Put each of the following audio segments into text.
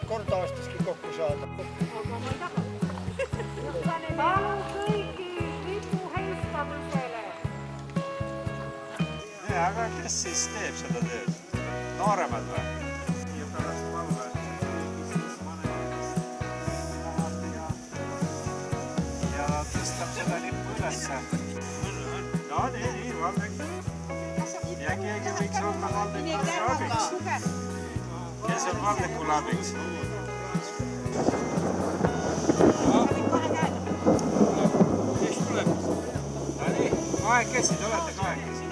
kord aastaski kokku saada. Aga ma ei taha. Palun kõiki lipu heistamisele. Aga kes siis teeb seda tööd? Nooremad või? Ja pärast palve ja tõstab seda lippu ülesse. No nii, Valdek. Ja keegi võiks olla Valdekule abiks. Kes on Valdekule abiks? Kes tuleb? No nii, kahekesi, te olete kahekesi.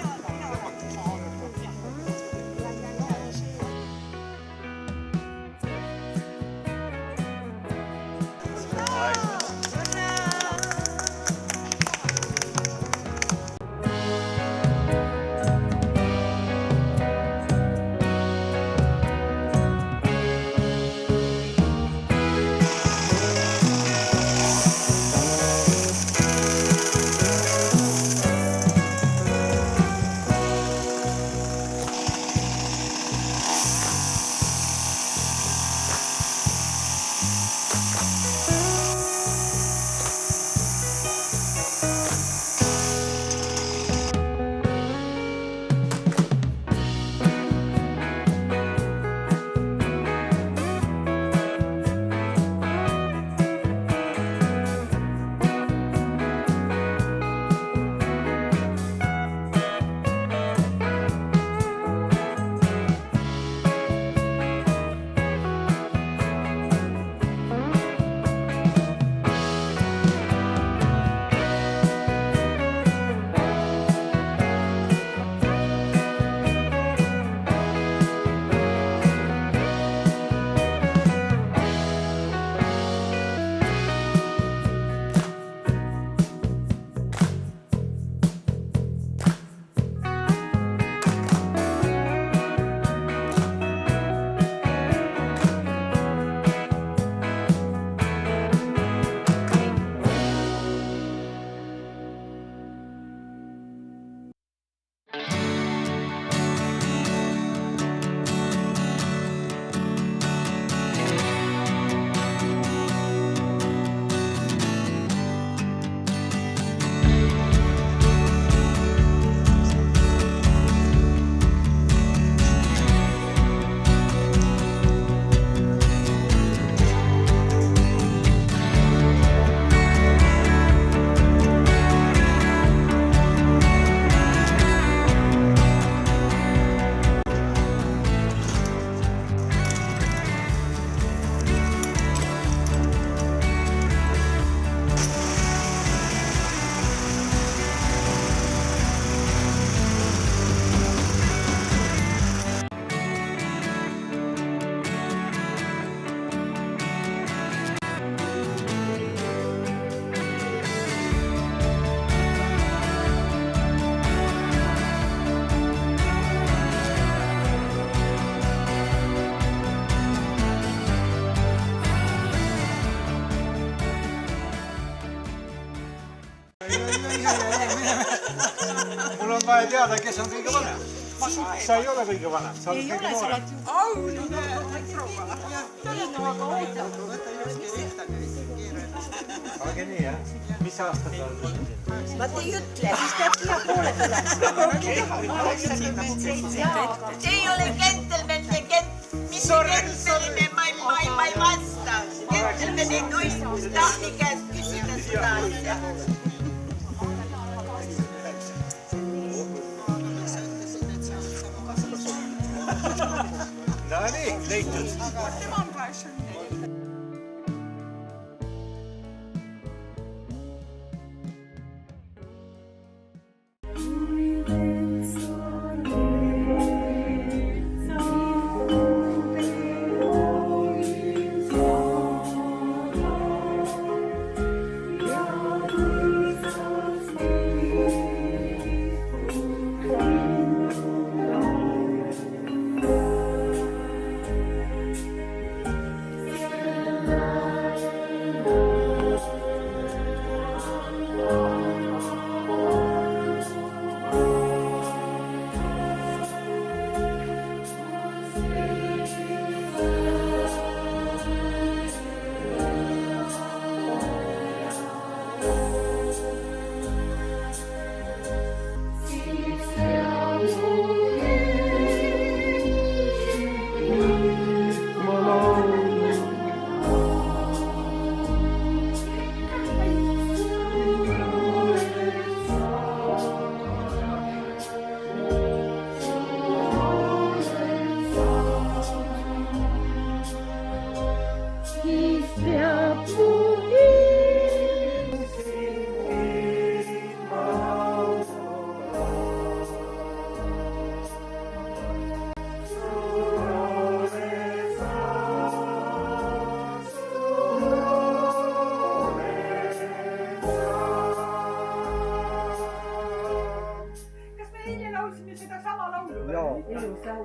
Mul on vaja teada, kes on kõige vanem. Sa ei ole kõige vanem, sa oled kõige noorem. Aga nii, jah? Mis aastad sa oled? Vaat ei ütle, siis peab ja poole See ei ole gentleman ja gentlemani ma ei vasta. Gentleman ei tohi tahmi käest küsida seda asja. No nii, leitud.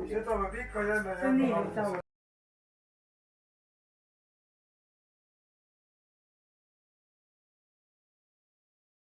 Seda peab ikka jälle